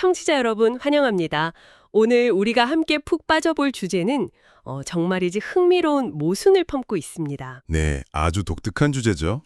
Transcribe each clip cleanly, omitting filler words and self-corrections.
청취자 여러분 환영합니다. 오늘 우리가 함께 푹 빠져볼 주제는 정말이지 흥미로운 모순을 품고 있습니다. 네, 아주 독특한 주제죠.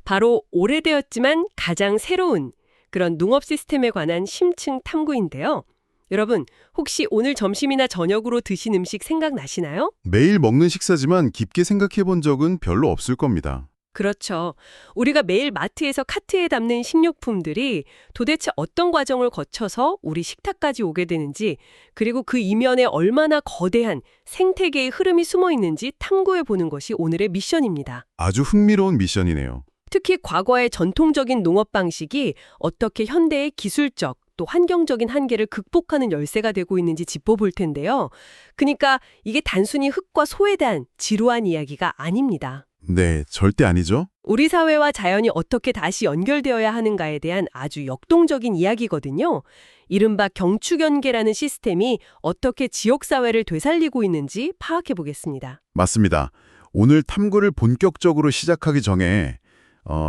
바로 오래되었지만 가장 새로운 그런 농업 시스템에 관한 심층 탐구인데요. 여러분, 혹시 오늘 점심이나 저녁으로 드신 음식 생각나시나요? 매일 먹는 식사지만 깊게 생각해 본 적은 별로 없을 겁니다. 그렇죠. 우리가 매일 마트에서 카트에 담는 식료품들이 도대체 어떤 과정을 거쳐서 우리 식탁까지 오게 되는지, 그리고 그 이면에 얼마나 거대한 생태계의 흐름이 숨어 있는지 탐구해 보는 것이 오늘의 미션입니다. 아주 흥미로운 미션이네요. 특히 과거의 전통적인 농업 방식이 어떻게 현대의 기술적 또 환경적인 한계를 극복하는 열쇠가 되고 있는지 짚어볼 텐데요. 그러니까 이게 단순히 흙과 소에 대한 지루한 이야기가 아닙니다. 네, 절대 아니죠. 우리 사회와 자연이 어떻게 다시 연결되어야 하는가에 대한 아주 역동적인 이야기거든요. 이른바 경축연계라는 시스템이 어떻게 지역사회를 되살리고 있는지 파악해 보겠습니다. 맞습니다. 오늘 탐구를 본격적으로 시작하기 전에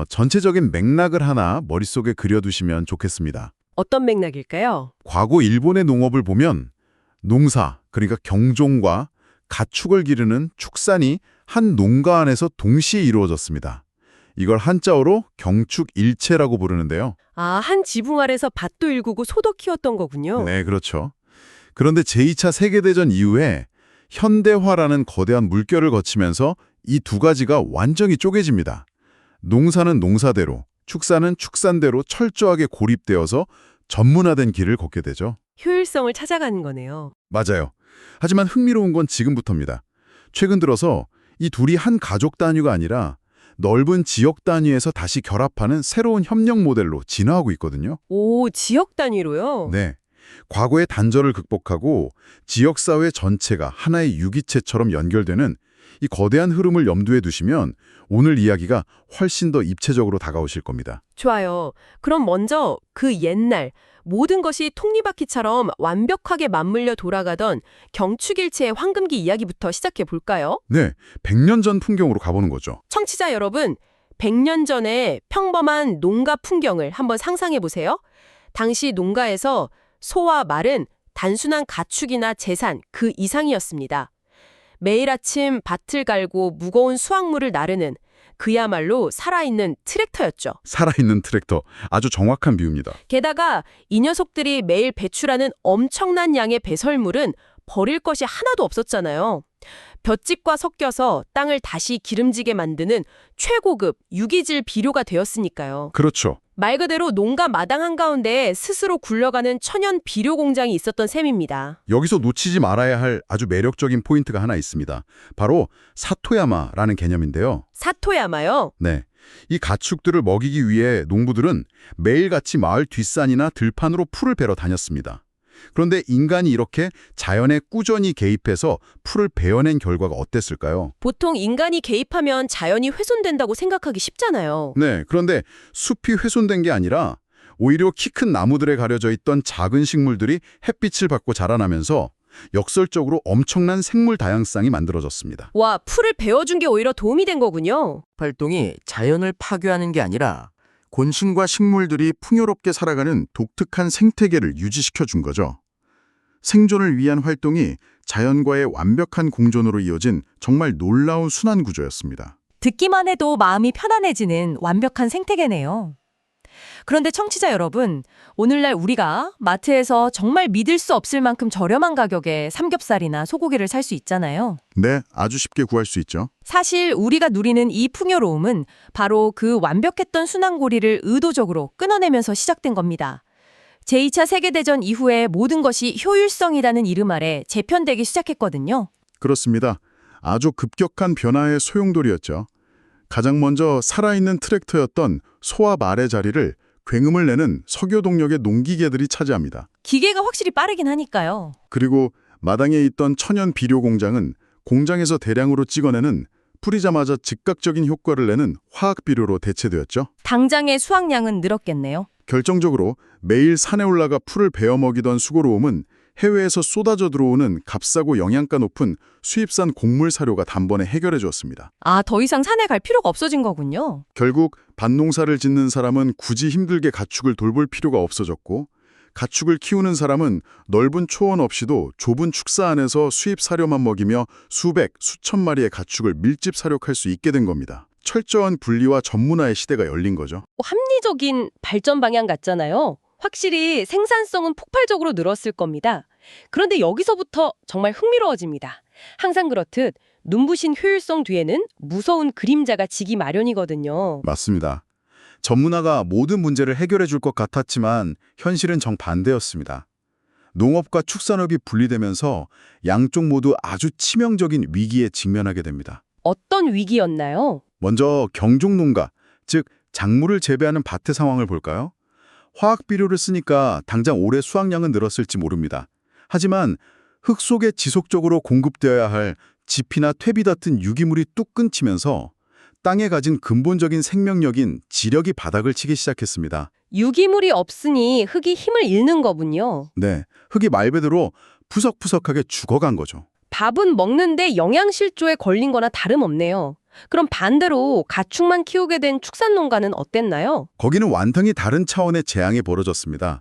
전체적인 맥락을 하나 머릿속에 그려두시면 좋겠습니다. 어떤 맥락일까요? 과거 일본의 농업을 보면 농사, 그러니까 경종과 가축을 기르는 축산이 한 농가 안에서 동시에 이루어졌습니다. 이걸 한자어로 경축일체라고 부르는데요. 아, 한 지붕 아래서 밭도 일구고 소도 키웠던 거군요. 네, 그렇죠. 그런데 제2차 세계대전 이후에 현대화라는 거대한 물결을 거치면서 이 두 가지가 완전히 쪼개집니다. 농사는 농사대로, 축산은 축산대로 철저하게 고립되어서 전문화된 길을 걷게 되죠. 효율성을 찾아가는 거네요. 맞아요. 하지만 흥미로운 건 지금부터입니다. 최근 들어서 이 둘이 한 가족 단위가 아니라 넓은 지역 단위에서 다시 결합하는 새로운 협력 모델로 진화하고 있거든요. 오, 지역 단위로요? 네. 과거의 단절을 극복하고 지역사회 전체가 하나의 유기체처럼 연결되는 이 거대한 흐름을 염두에 두시면 오늘 이야기가 훨씬 더 입체적으로 다가오실 겁니다. 좋아요. 그럼 먼저 그 옛날 모든 것이 톱니바퀴처럼 완벽하게 맞물려 돌아가던 경축일체의 황금기 이야기부터 시작해 볼까요? 네, 100년 전 풍경으로 가보는 거죠. 청취자 여러분, 100년 전의 평범한 농가 풍경을 한번 상상해 보세요. 당시 농가에서 소와 말은 단순한 가축이나 재산 그 이상이었습니다. 매일 아침 밭을 갈고 무거운 수확물을 나르는 그야말로 살아있는 트랙터였죠. 살아있는 트랙터, 아주 정확한 비유입니다. 게다가 이 녀석들이 매일 배출하는 엄청난 양의 배설물은 버릴 것이 하나도 없었잖아요. 볏짚과 섞여서 땅을 다시 기름지게 만드는 최고급 유기질 비료가 되었으니까요. 그렇죠. 말 그대로 농가 마당 한가운데에 스스로 굴러가는 천연 비료 공장이 있었던 셈입니다. 여기서 놓치지 말아야 할 아주 매력적인 포인트가 하나 있습니다. 바로 사토야마라는 개념인데요. 사토야마요? 네. 이 가축들을 먹이기 위해 농부들은 매일같이 마을 뒷산이나 들판으로 풀을 베러 다녔습니다. 그런데 인간이 이렇게 자연에 꾸준히 개입해서 풀을 베어낸 결과가 어땠을까요? 보통 인간이 개입하면 자연이 훼손된다고 생각하기 쉽잖아요. 네, 그런데 숲이 훼손된 게 아니라 오히려 키 큰 나무들에 가려져 있던 작은 식물들이 햇빛을 받고 자라나면서 역설적으로 엄청난 생물 다양성이 만들어졌습니다. 와, 풀을 베어준 게 오히려 도움이 된 거군요. 활동이 자연을 파괴하는 게 아니라 곤충과 식물들이 풍요롭게 살아가는 독특한 생태계를 유지시켜 준 거죠. 생존을 위한 활동이 자연과의 완벽한 공존으로 이어진 정말 놀라운 순환 구조였습니다. 듣기만 해도 마음이 편안해지는 완벽한 생태계네요. 그런데 청취자 여러분, 오늘날 우리가 마트에서 정말 믿을 수 없을 만큼 저렴한 가격에 삼겹살이나 소고기를 살 수 있잖아요. 네, 아주 쉽게 구할 수 있죠. 사실 우리가 누리는 이 풍요로움은 바로 그 완벽했던 순환고리를 의도적으로 끊어내면서 시작된 겁니다. 제2차 세계대전 이후에 모든 것이 효율성이라는 이름 아래 재편되기 시작했거든요. 그렇습니다. 아주 급격한 변화의 소용돌이였죠. 가장 먼저 살아있는 트랙터였던 소와 말의 자리를 굉음을 내는 석유 동력의 농기계들이 차지합니다. 기계가 확실히 빠르긴 하니까요. 그리고 마당에 있던 천연 비료 공장은 공장에서 대량으로 찍어내는 뿌리자마자 즉각적인 효과를 내는 화학 비료로 대체되었죠. 당장의 수확량은 늘었겠네요. 결정적으로 매일 산에 올라가 풀을 베어 먹이던 수고로움은 해외에서 쏟아져 들어오는 값싸고 영양가 높은 수입산 곡물 사료가 단번에 해결해 주었습니다. 아, 더 이상 산에 갈 필요가 없어진 거군요. 결국 밭농사를 짓는 사람은 굳이 힘들게 가축을 돌볼 필요가 없어졌고 가축을 키우는 사람은 넓은 초원 없이도 좁은 축사 안에서 수입 사료만 먹이며 수백, 수천 마리의 가축을 밀집 사육할 수 있게 된 겁니다. 철저한 분리와 전문화의 시대가 열린 거죠. 합리적인 발전 방향 같잖아요. 확실히 생산성은 폭발적으로 늘었을 겁니다. 그런데 여기서부터 정말 흥미로워집니다. 항상 그렇듯 눈부신 효율성 뒤에는 무서운 그림자가 지기 마련이거든요. 맞습니다. 전문화가 모든 문제를 해결해 줄 것 같았지만 현실은 정반대였습니다. 농업과 축산업이 분리되면서 양쪽 모두 아주 치명적인 위기에 직면하게 됩니다. 어떤 위기였나요? 먼저 경종농가, 즉 작물을 재배하는 밭의 상황을 볼까요? 화학 비료를 쓰니까 당장 올해 수확량은 늘었을지 모릅니다. 하지만 흙 속에 지속적으로 공급되어야 할 지피나 퇴비 같은 유기물이 뚝 끊기면서 땅에 가진 근본적인 생명력인 지력이 바닥을 치기 시작했습니다. 유기물이 없으니 흙이 힘을 잃는 거군요. 네, 흙이 말 그대로 푸석푸석하게 죽어간 거죠. 밥은 먹는데 영양실조에 걸린 거나 다름없네요. 그럼 반대로 가축만 키우게 된 축산농가는 어땠나요? 거기는 완전히 다른 차원의 재앙이 벌어졌습니다.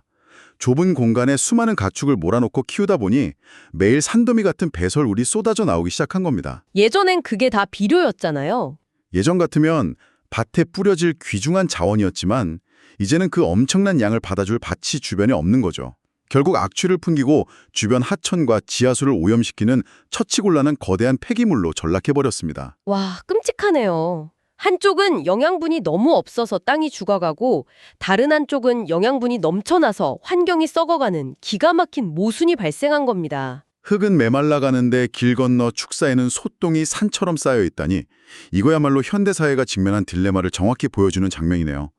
좁은 공간에 수많은 가축을 몰아놓고 키우다 보니 매일 산더미 같은 배설물이 쏟아져 나오기 시작한 겁니다. 예전엔 그게 다 비료였잖아요. 예전 같으면 밭에 뿌려질 귀중한 자원이었지만 이제는 그 엄청난 양을 받아줄 밭이 주변에 없는 거죠. 결국 악취를 풍기고 주변 하천과 지하수를 오염시키는 처치곤란한 거대한 폐기물로 전락해버렸습니다. 와, 끔찍하네요. 한쪽은 영양분이 너무 없어서 땅이 죽어가고 다른 한쪽은 영양분이 넘쳐나서 환경이 썩어가는 기가 막힌 모순이 발생한 겁니다. 흙은 메말라가는데 길 건너 축사에는 소똥이 산처럼 쌓여 있다니 이거야말로 현대사회가 직면한 딜레마를 정확히 보여주는 장면이네요.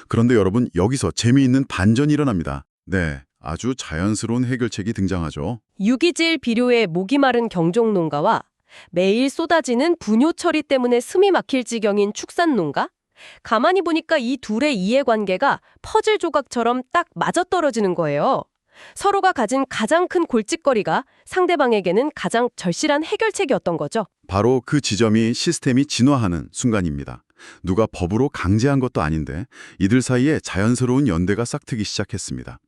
그런데 여러분, 여기서 재미있는 반전이 일어납니다. 네, 아주 자연스러운 해결책이 등장하죠. 유기질 비료에 목이 마른 경종농가와 매일 쏟아지는 분뇨 처리 때문에 숨이 막힐 지경인 축산농가? 가만히 보니까 이 둘의 이해관계가 퍼즐 조각처럼 딱 맞아떨어지는 거예요. 서로가 가진 가장 큰 골칫거리가 상대방에게는 가장 절실한 해결책이었던 거죠. 바로 그 지점이 시스템이 진화하는 순간입니다. 누가 법으로 강제한 것도 아닌데 이들 사이에 자연스러운 연대가 싹트기 시작했습니다.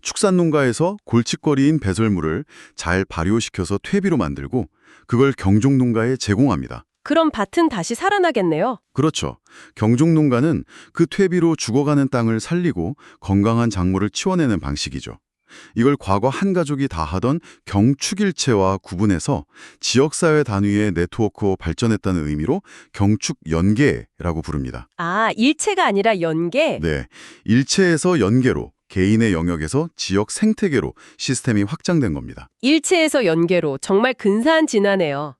축산농가에서 골칫거리인 배설물을 잘 발효시켜서 퇴비로 만들고 그걸 경종농가에 제공합니다. 그럼 밭은 다시 살아나겠네요. 그렇죠. 경종농가는 그 퇴비로 죽어가는 땅을 살리고 건강한 작물을 치워내는 방식이죠. 이걸 과거 한 가족이 다 하던 경축일체와 구분해서 지역사회 단위의 네트워크로 발전했다는 의미로 경축연계라고 부릅니다. 아, 일체가 아니라 연계? 네, 일체에서 연계로, 개인의 영역에서 지역 생태계로 시스템이 확장된 겁니다. 일체에서 연계로 정말 근사한 진화네요.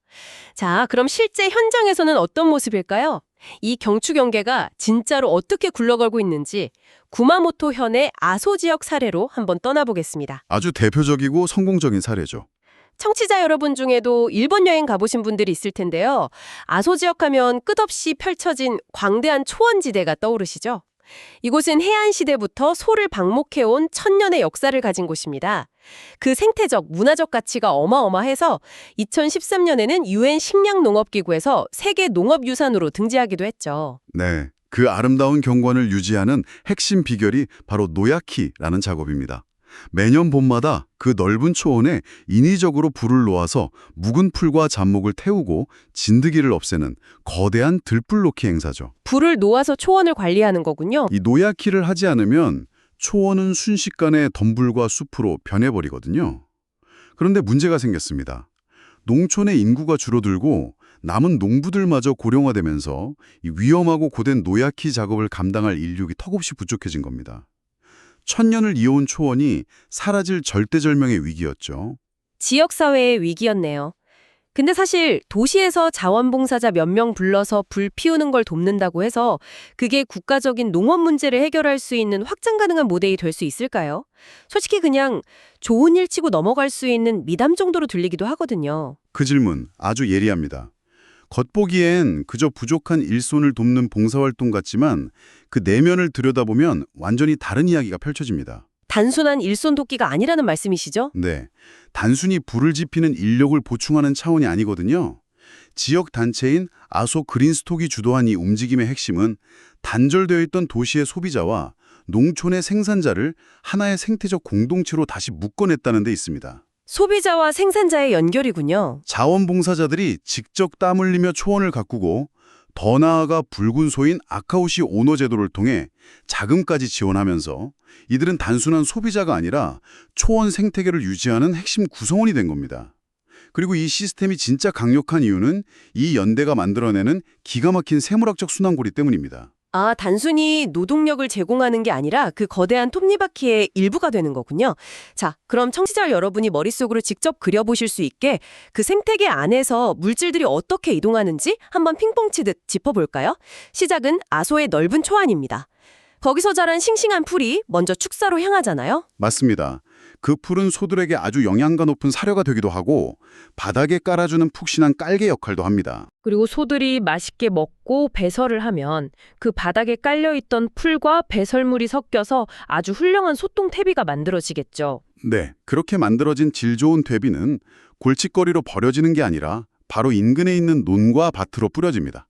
자, 그럼 실제 현장에서는 어떤 모습일까요? 이 경축연계가 진짜로 어떻게 굴러가고 있는지 구마모토 현의 아소 지역 사례로 한번 떠나보겠습니다. 아주 대표적이고 성공적인 사례죠. 청취자 여러분 중에도 일본 여행 가보신 분들이 있을 텐데요. 아소 지역 하면 끝없이 펼쳐진 광대한 초원지대가 떠오르시죠? 이곳은 해안시대부터 소를 방목해온 천년의 역사를 가진 곳입니다. 그 생태적, 문화적 가치가 어마어마해서 2013년에는 UN 식량농업기구에서 세계 농업유산으로 등재하기도 했죠. 네, 그 아름다운 경관을 유지하는 핵심 비결이 바로 노야키라는 작업입니다. 매년 봄마다 그 넓은 초원에 인위적으로 불을 놓아서 묵은 풀과 잡목을 태우고 진드기를 없애는 거대한 들불놓기 행사죠. 불을 놓아서 초원을 관리하는 거군요. 이 노야키를 하지 않으면 초원은 순식간에 덤불과 숲으로 변해버리거든요. 그런데 문제가 생겼습니다. 농촌의 인구가 줄어들고 남은 농부들마저 고령화되면서 이 위험하고 고된 노야키 작업을 감당할 인력이 턱없이 부족해진 겁니다. 천년을 이어온 초원이 사라질 절대절명의 위기였죠. 지역사회의 위기였네요. 근데 사실 도시에서 자원봉사자 몇 명 불러서 불 피우는 걸 돕는다고 해서 그게 국가적인 농업 문제를 해결할 수 있는 확장 가능한 모델이 될 수 있을까요? 솔직히 그냥 좋은 일 치고 넘어갈 수 있는 미담 정도로 들리기도 하거든요. 그 질문 아주 예리합니다. 겉보기엔 그저 부족한 일손을 돕는 봉사활동 같지만 그 내면을 들여다보면 완전히 다른 이야기가 펼쳐집니다. 단순한 일손 돕기가 아니라는 말씀이시죠? 네, 단순히 불을 지피는 인력을 보충하는 차원이 아니거든요. 지역 단체인 아소 그린스톡이 주도한 이 움직임의 핵심은 단절되어 있던 도시의 소비자와 농촌의 생산자를 하나의 생태적 공동체로 다시 묶어냈다는 데 있습니다. 소비자와 생산자의 연결이군요. 자원봉사자들이 직접 땀 흘리며 초원을 가꾸고 더 나아가 붉은 소인 아카우시 오너 제도를 통해 자금까지 지원하면서 이들은 단순한 소비자가 아니라 초원 생태계를 유지하는 핵심 구성원이 된 겁니다. 그리고 이 시스템이 진짜 강력한 이유는 이 연대가 만들어내는 기가 막힌 생물학적 순환고리 때문입니다. 아, 단순히 노동력을 제공하는 게 아니라 그 거대한 톱니바퀴의 일부가 되는 거군요. 자, 그럼 청취자 여러분이 머릿속으로 직접 그려보실 수 있게 그 생태계 안에서 물질들이 어떻게 이동하는지 한번 핑퐁 치듯 짚어볼까요? 시작은 아소의 넓은 초안입니다. 거기서 자란 싱싱한 풀이 먼저 축사로 향하잖아요. 맞습니다. 그 풀은 소들에게 아주 영양가 높은 사료가 되기도 하고 바닥에 깔아주는 푹신한 깔개 역할도 합니다. 그리고 소들이 맛있게 먹고 배설을 하면 그 바닥에 깔려있던 풀과 배설물이 섞여서 아주 훌륭한 소똥태비가 만들어지겠죠. 네, 그렇게 만들어진 질 좋은 퇴비는 골칫거리로 버려지는 게 아니라 바로 인근에 있는 논과 밭으로 뿌려집니다.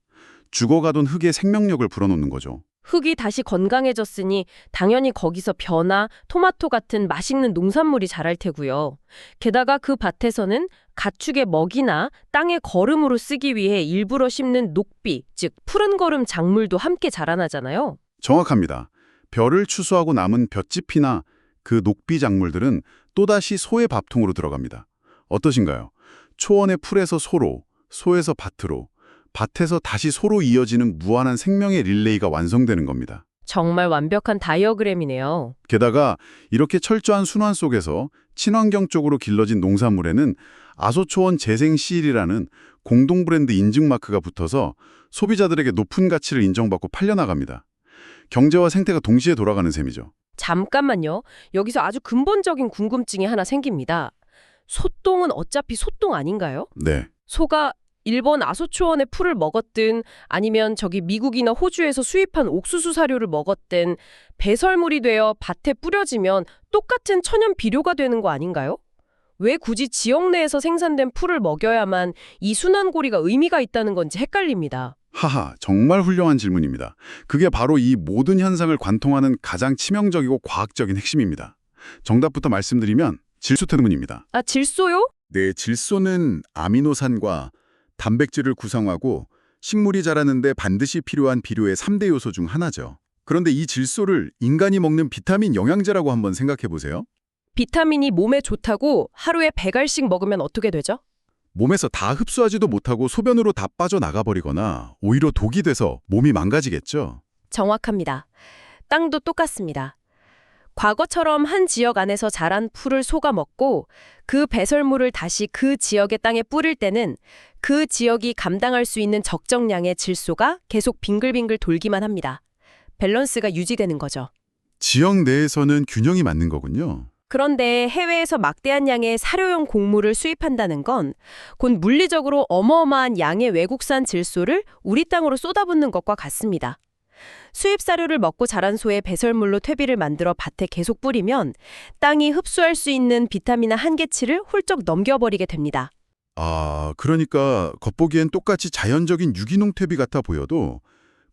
죽어가던 흙의 생명력을 불어넣는 거죠. 흙이 다시 건강해졌으니 당연히 거기서 벼나 토마토 같은 맛있는 농산물이 자랄 테고요. 게다가 그 밭에서는 가축의 먹이나 땅의 거름으로 쓰기 위해 일부러 심는 녹비, 즉 푸른 거름 작물도 함께 자라나잖아요. 정확합니다. 벼를 추수하고 남은 볏짚이나 그 녹비 작물들은 또다시 소의 밥통으로 들어갑니다. 어떠신가요? 초원의 풀에서 소로, 소에서 밭으로, 밭에서 다시 소로 이어지는 무한한 생명의 릴레이가 완성되는 겁니다. 정말 완벽한 다이어그램이네요. 게다가 이렇게 철저한 순환 속에서 친환경 쪽으로 길러진 농산물에는 아소초원 재생시일이라는 공동 브랜드 인증 마크가 붙어서 소비자들에게 높은 가치를 인정받고 팔려나갑니다. 경제와 생태가 동시에 돌아가는 셈이죠. 잠깐만요. 여기서 아주 근본적인 궁금증이 하나 생깁니다. 소똥은 어차피 소똥 아닌가요? 네. 소가 일본 아소초원의 풀을 먹었든 아니면 저기 미국이나 호주에서 수입한 옥수수 사료를 먹었든 배설물이 되어 밭에 뿌려지면 똑같은 천연 비료가 되는 거 아닌가요? 왜 굳이 지역 내에서 생산된 풀을 먹여야만 이 순환고리가 의미가 있다는 건지 헷갈립니다. 하하, 정말 훌륭한 질문입니다. 그게 바로 이 모든 현상을 관통하는 가장 치명적이고 과학적인 핵심입니다. 정답부터 말씀드리면 질소 때문입니다. 아, 질소요? 네, 질소는 아미노산과 단백질을 구성하고 식물이 자라는데 반드시 필요한 비료의 3대 요소 중 하나죠. 그런데 이 질소를 인간이 먹는 비타민 영양제라고 한번 생각해 보세요. 비타민이 몸에 좋다고 하루에 100알씩 먹으면 어떻게 되죠? 몸에서 다 흡수하지도 못하고 소변으로 다 빠져나가버리거나 오히려 독이 돼서 몸이 망가지겠죠. 정확합니다. 땅도 똑같습니다. 과거처럼 한 지역 안에서 자란 풀을 소가 먹고 그 배설물을 다시 그 지역의 땅에 뿌릴 때는 그 지역이 감당할 수 있는 적정량의 질소가 계속 빙글빙글 돌기만 합니다. 밸런스가 유지되는 거죠. 지역 내에서는 균형이 맞는 거군요. 그런데 해외에서 막대한 양의 사료용 곡물을 수입한다는 건 곧 물리적으로 어마어마한 양의 외국산 질소를 우리 땅으로 쏟아붓는 것과 같습니다. 수입 사료를 먹고 자란 소의 배설물로 퇴비를 만들어 밭에 계속 뿌리면 땅이 흡수할 수 있는 비타민 한계치를 훌쩍 넘겨버리게 됩니다. 아, 그러니까 겉보기엔 똑같이 자연적인 유기농 퇴비 같아 보여도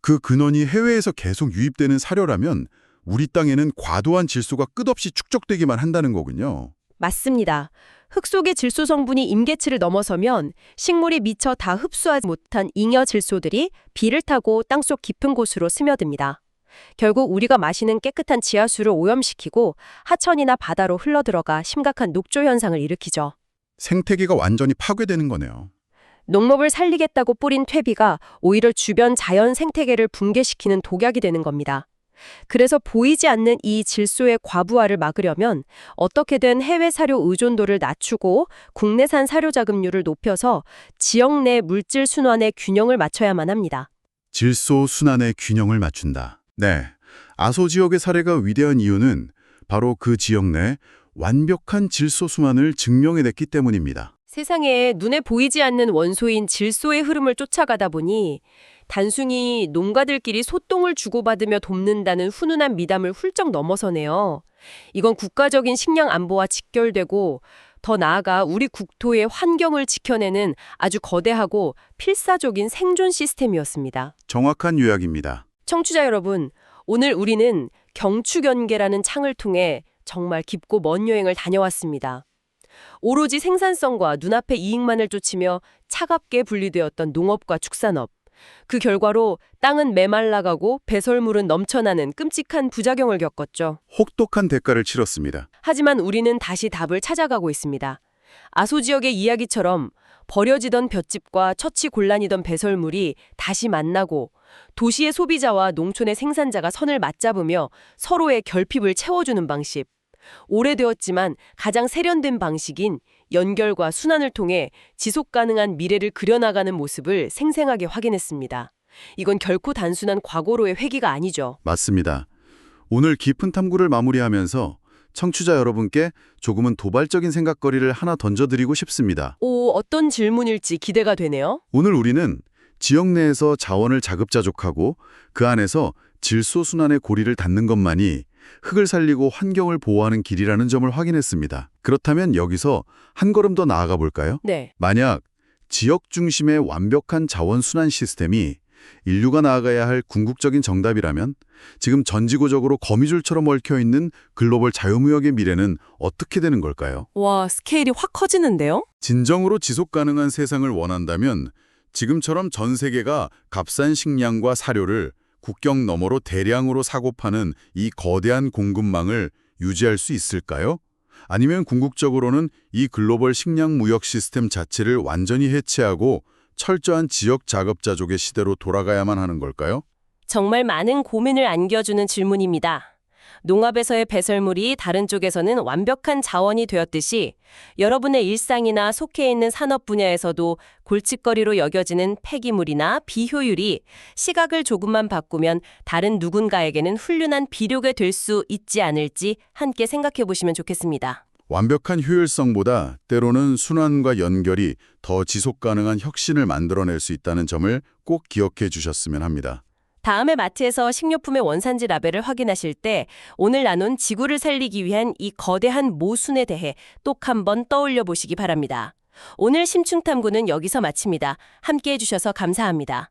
그 근원이 해외에서 계속 유입되는 사료라면 우리 땅에는 과도한 질소가 끝없이 축적되기만 한다는 거군요. 맞습니다. 흙 속의 질소 성분이 임계치를 넘어서면 식물이 미처 다 흡수하지 못한 잉여 질소들이 비를 타고 땅속 깊은 곳으로 스며듭니다. 결국 우리가 마시는 깨끗한 지하수를 오염시키고 하천이나 바다로 흘러들어가 심각한 녹조 현상을 일으키죠. 생태계가 완전히 파괴되는 거네요. 농목을 살리겠다고 뿌린 퇴비가 오히려 주변 자연 생태계를 붕괴시키는 독약이 되는 겁니다. 그래서 보이지 않는 이 질소의 과부하를 막으려면 어떻게든 해외 사료 의존도를 낮추고 국내산 사료 자급률을 높여서 지역 내 물질 순환의 균형을 맞춰야만 합니다. 질소 순환의 균형을 맞춘다. 네, 아소 지역의 사례가 위대한 이유는 바로 그 지역 내 완벽한 질소 순환을 증명해냈기 때문입니다. 세상에 눈에 보이지 않는 원소인 질소의 흐름을 쫓아가다 보니 단순히 농가들끼리 소똥을 주고받으며 돕는다는 훈훈한 미담을 훌쩍 넘어서네요. 이건 국가적인 식량 안보와 직결되고 더 나아가 우리 국토의 환경을 지켜내는 아주 거대하고 필사적인 생존 시스템이었습니다. 정확한 요약입니다. 청취자 여러분, 오늘 우리는 경추견계라는 창을 통해 정말 깊고 먼 여행을 다녀왔습니다. 오로지 생산성과 눈앞의 이익만을 쫓으며 차갑게 분리되었던 농업과 축산업. 그 결과로 땅은 메말라가고 배설물은 넘쳐나는 끔찍한 부작용을 겪었죠. 혹독한 대가를 치렀습니다. 하지만 우리는 다시 답을 찾아가고 있습니다. 아소 지역의 이야기처럼 버려지던 볏짚과 처치곤란이던 배설물이 다시 만나고 도시의 소비자와 농촌의 생산자가 선을 맞잡으며 서로의 결핍을 채워주는 방식. 오래되었지만 가장 세련된 방식인 연결과 순환을 통해 지속 가능한 미래를 그려나가는 모습을 생생하게 확인했습니다. 이건 결코 단순한 과거로의 회귀가 아니죠. 맞습니다. 오늘 깊은 탐구를 마무리하면서 청취자 여러분께 조금은 도발적인 생각거리를 하나 던져드리고 싶습니다. 오, 어떤 질문일지 기대가 되네요. 오늘 우리는 지역 내에서 자원을 자급자족하고 그 안에서 질소순환의 고리를 닫는 것만이 흙을 살리고 환경을 보호하는 길이라는 점을 확인했습니다. 그렇다면 여기서 한 걸음 더 나아가 볼까요? 네. 만약 지역 중심의 완벽한 자원 순환 시스템이 인류가 나아가야 할 궁극적인 정답이라면 지금 전지구적으로 거미줄처럼 얽혀있는 글로벌 자유무역의 미래는 어떻게 되는 걸까요? 와, 스케일이 확 커지는데요? 진정으로 지속 가능한 세상을 원한다면 지금처럼 전 세계가 값싼 식량과 사료를 국경 너머로 대량으로 사고 파는 이 거대한 공급망을 유지할 수 있을까요? 아니면 궁극적으로는 이 글로벌 식량 무역 시스템 자체를 완전히 해체하고 철저한 지역 자급자족의 시대로 돌아가야만 하는 걸까요? 정말 많은 고민을 안겨주는 질문입니다. 농업에서의 배설물이 다른 쪽에서는 완벽한 자원이 되었듯이 여러분의 일상이나 속해 있는 산업 분야에서도 골칫거리로 여겨지는 폐기물이나 비효율이 시각을 조금만 바꾸면 다른 누군가에게는 훌륭한 비료가 될 수 있지 않을지 함께 생각해 보시면 좋겠습니다. 완벽한 효율성보다 때로는 순환과 연결이 더 지속 가능한 혁신을 만들어낼 수 있다는 점을 꼭 기억해 주셨으면 합니다. 다음에 마트에서 식료품의 원산지 라벨을 확인하실 때 오늘 나눈 지구를 살리기 위한 이 거대한 모순에 대해 또 한 번 떠올려 보시기 바랍니다. 오늘 심층탐구는 여기서 마칩니다. 함께해 주셔서 감사합니다.